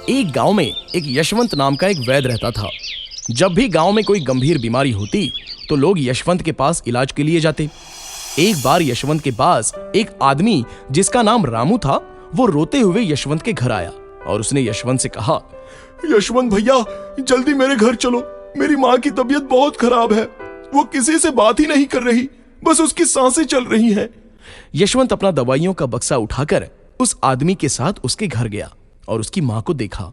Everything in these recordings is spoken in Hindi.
एक गांव में एक यशवंत नाम का एक वैद्य रहता था। जब भी गांव में कोई गंभीर बीमारी होती तो लोग यशवंत के पास इलाज के लिए जाते। एक बार यशवंत के पास एक आदमी जिसका नाम रामू था, वो रोते हुए यशवंत के घर आया और उसने यशवंत से कहा, यशवंत भैया, जल्दी मेरे घर चलो, मेरी माँ की तबीयत बहुत खराब है। वो किसी से बात ही नहीं कर रही, बस उसकी सांसें चल रही हैं। यशवंत अपना दवाइयों का बक्सा उठाकर उस आदमी के साथ उसके घर गया और उसकी माँ को देखा।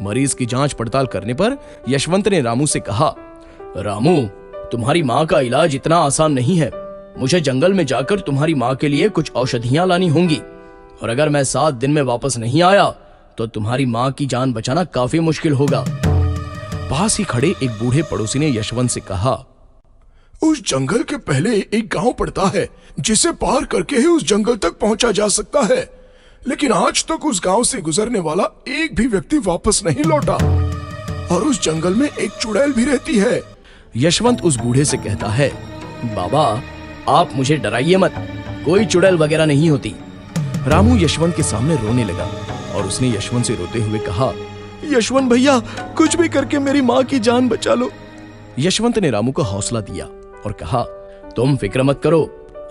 मरीज की जांच पड़ताल करने पर यशवंत ने रामू से कहा, रामू, तुम्हारी माँ का इलाज इतना आसान नहीं है। मुझे जंगल में जाकर तुम्हारी माँ के लिए कुछ औषधियां लानी होंगी, और अगर मैं 7 दिन में वापस नहीं आया तो तुम्हारी माँ की जान बचाना काफी मुश्किल होगा। पास ही खड़े एक बूढ़े पड़ोसी ने यशवंत से कहा, उस जंगल के पहले एक गांव पड़ता है जिसे पार करके ही उस जंगल तक पहुंचा जा सकता है, लेकिन आज तक उस गांव से गुजरने वाला एक भी व्यक्ति वापस नहीं लौटा, और उस जंगल में एक चुड़ैल भी रहती है। यशवंत उस बूढ़े से कहता है, बाबा, आप मुझे डराइए मत, कोई चुड़ैल वगैरह नहीं होती। रामू यशवंत के सामने रोने लगा और उसने यशवंत से रोते हुए कहा, यशवंत भैया, कुछ भी करके मेरी माँ की जान बचा लो। यशवंत ने रामू को हौसला दिया और कहा, तुम फिक्र मत करो,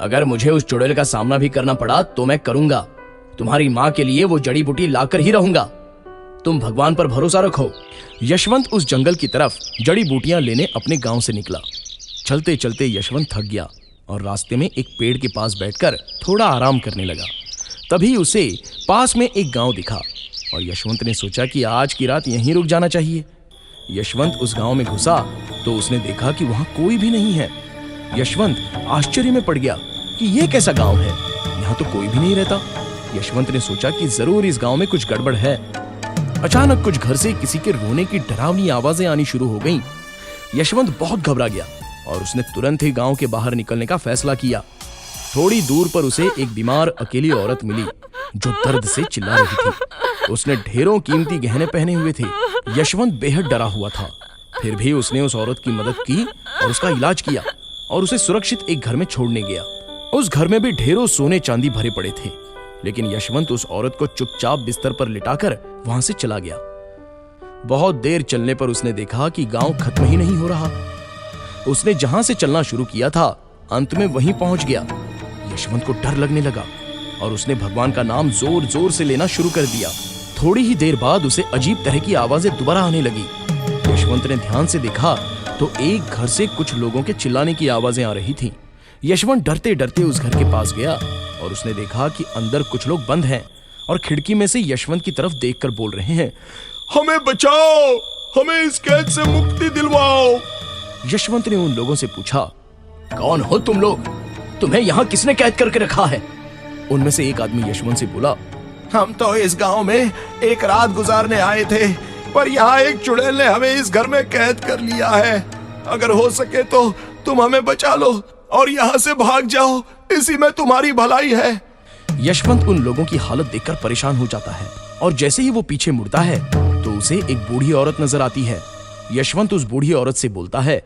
अगर मुझे उस चुड़ैल का सामना भी करना पड़ा तो मैं करूंगा। तुम्हारी माँ के लिए वो जड़ी बूटी लाकर ही रहूंगा। तुम भगवान पर भरोसा रखो। यशवंत उस जंगल की तरफ जड़ी बूटियां लेने अपने गांव से निकला। चलते चलते यशवंत थक गया और रास्ते में एक पेड़ के पास बैठकर थोड़ा आराम करने लगा। तभी उसे पास में एक गांव दिखा और यशवंत ने सोचा कि आज की रात यहीं रुक जाना चाहिए। यशवंत उस गांव में घुसा तो उसने देखा कि वहां कोई भी नहीं है। यशवंत आश्चर्य में पड़ गया कि यह कैसा गांव है, यहाँ तो कोई भी नहीं रहता। यशवंत ने सोचा कि जरूर इस गांव में कुछ गड़बड़ है। अचानक कुछ घर से किसी के रोने की डरावनी आवाजें आनी शुरू हो गईं। यशवंत बहुत घबरा गया और उसने तुरंत ही गांव के बाहर निकलने का फैसला किया। थोड़ी दूर पर उसे एक बीमार अकेली औरत मिली जो दर्द से चिल्ला रही थी। उसने ढेरों कीमती गहने पहने हुए थे। यशवंत बेहद डरा हुआ था, फिर भी उसने उस औरत की मदद की और उसका इलाज किया और उसे सुरक्षित एक घर में छोड़ने गया। उस घर में भी ढेरों सोने चांदी भरे पड़े थे, लेकिन यशवंत उस औरत को चुपचाप बिस्तर पर लिटाकर वहां से चला गया। बहुत देर चलने पर उसने देखा कि गांव खत्म ही नहीं हो रहा। उसने जहां से चलना शुरू किया था, अंत में वहीं पहुंच गया। यशवंत को डर लगने लगा और उसने भगवान का नाम जोर जोर से लेना शुरू कर दिया। थोड़ी ही देर बाद उसे अजीब तरह की आवाजें दोबारा आने लगी। यशवंत ने ध्यान से देखा तो एक घर से कुछ लोगों के चिल्लाने की आवाजें आ रही थीं। यशवंत डरते डरते उस घर के पास गया और उसने देखा कि अंदर कुछ लोग बंद हैं और खिड़की में से यशवंत की तरफ देखकर बोल रहे हैं, हमें बचाओ, हमें इस कैद से मुक्ति दिलवाओ। यशवंत ने उन लोगों से पूछा, कौन हो तुम लोग? तुम्हें यहाँ किसने कैद करके रखा है? उनमें से एक आदमी यशवंत से बोला, हम तो इस गांव में एक रात गुजारने आए थे, पर यहाँ एक चुड़ैल ने हमें इस घर में कैद कर लिया है। अगर हो सके तो तुम हमें बचा लो और यहाँ से भाग जाओ, इसी में तुम्हारी भलाई है। यशवंत उन लोगों की हालत देखकर परेशान हो जाता है और जैसे ही वो पीछे मुड़ता है तो उसे एक बूढ़ी औरत नजर आती है। यशवंत उस बूढ़ी औरत से बोलता है,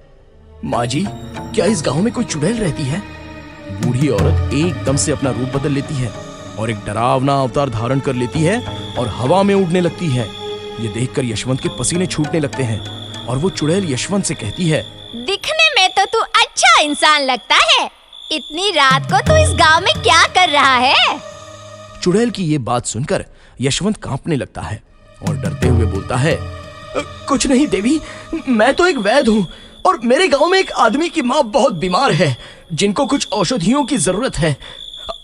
माँ जी, क्या इस गांव में कोई चुड़ैल रहती है? बूढ़ी औरत एकदम से अपना रूप बदल लेती है और एक डरावना अवतार धारण कर लेती है और हवा में उड़ने लगती है। ये देखकर यशवंत के पसीने छूटने लगते हैं और वो चुड़ैल यशवंत से कहती है, दिखने में तो तू अच्छा इंसान लगता है, इतनी रात को तू इस गांव में क्या कर रहा है? चुड़ैल की ये बात सुनकर यशवंत कांपने लगता है और डरते हुए बोलता है, कुछ नहीं देवी, मैं तो एक वैद्य हूँ और मेरे गांव में एक आदमी की माँ बहुत बीमार है जिनको कुछ औषधियों की जरूरत है।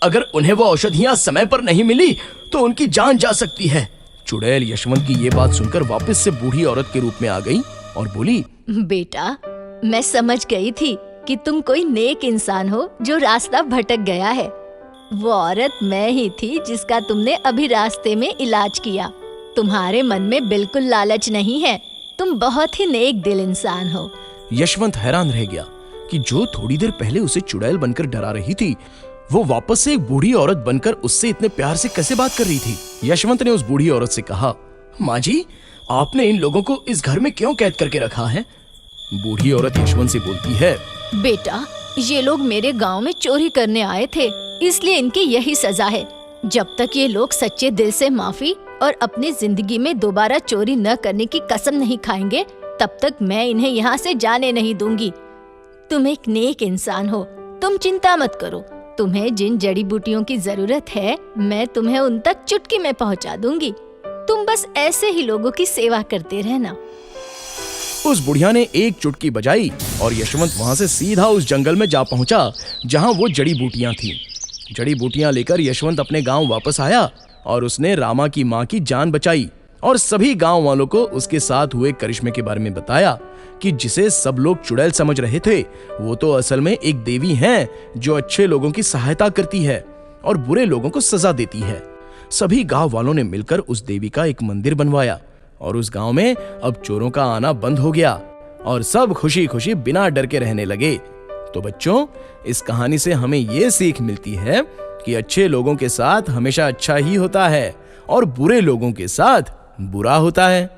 अगर उन्हें वो औषधियां समय पर नहीं मिली तो उनकी जान जा सकती है। चुड़ैल यशवंत की ये बात सुनकर वापस से बूढ़ी औरत के रूप में आ गई और बोली, बेटा, मैं समझ गई थी कि तुम कोई नेक इंसान हो जो रास्ता भटक गया है। वो औरत मैं ही थी जिसका तुमने अभी रास्ते में इलाज किया। तुम्हारे मन में बिल्कुल लालच नहीं है, तुम बहुत ही नेक दिल इंसान हो। यशवंत हैरान रह गया कि जो थोड़ी देर पहले उसे चुड़ैल बनकर डरा रही थी, वो वापस से एक बूढ़ी औरत बनकर उससे इतने प्यार से कैसे बात कर रही थी। यशवंत ने उस बूढ़ी औरत से कहा, माँ जी, आपने इन लोगों को इस घर में क्यों कैद करके रखा है? बूढ़ी औरत यशवंत से बोलती है, बेटा, ये लोग मेरे गांव में चोरी करने आए थे, इसलिए इनकी यही सजा है। जब तक ये लोग सच्चे दिल से माफी और अपनी जिंदगी में दोबारा चोरी न करने की कसम नहीं खाएंगे, तब तक मैं इन्हें यहाँ से जाने नहीं दूंगी। तुम एक नेक इंसान हो, तुम चिंता मत करो। तुम्हें जिन जड़ी बूटियों की जरूरत है, मैं तुम्हें उन तक चुटकी में पहुँचा दूंगी। तुम बस ऐसे ही लोगों की सेवा करते रहना। उस बुढ़िया ने एक चुटकी बजाई और यशवंत वहां से सीधा उस जंगल में जा पहुंचा जहां वो जड़ी बूटियां थीं। जड़ी बूटियां लेकर यशवंत अपने गांव वापस आया और उसने रामा की मां की जान बचाई और सभी गांव वालों को उसके साथ हुए करिश्मे के बारे में बताया कि जिसे सब लोग चुड़ैल समझ रहे थे, वो तो असल में एक देवी हैं जो अच्छे लोगों की सहायता करती है और बुरे लोगों को सजा देती है। सभी गांव वालों ने मिलकर उस देवी का एक मंदिर बनवाया और उस गांव में अब चोरों का आना बंद हो गया और सब खुशी खुशी बिना डर के रहने लगे। तो बच्चों, इस कहानी से हमें ये सीख मिलती है कि अच्छे लोगों के साथ हमेशा अच्छा ही होता है और बुरे लोगों के साथ बुरा होता है।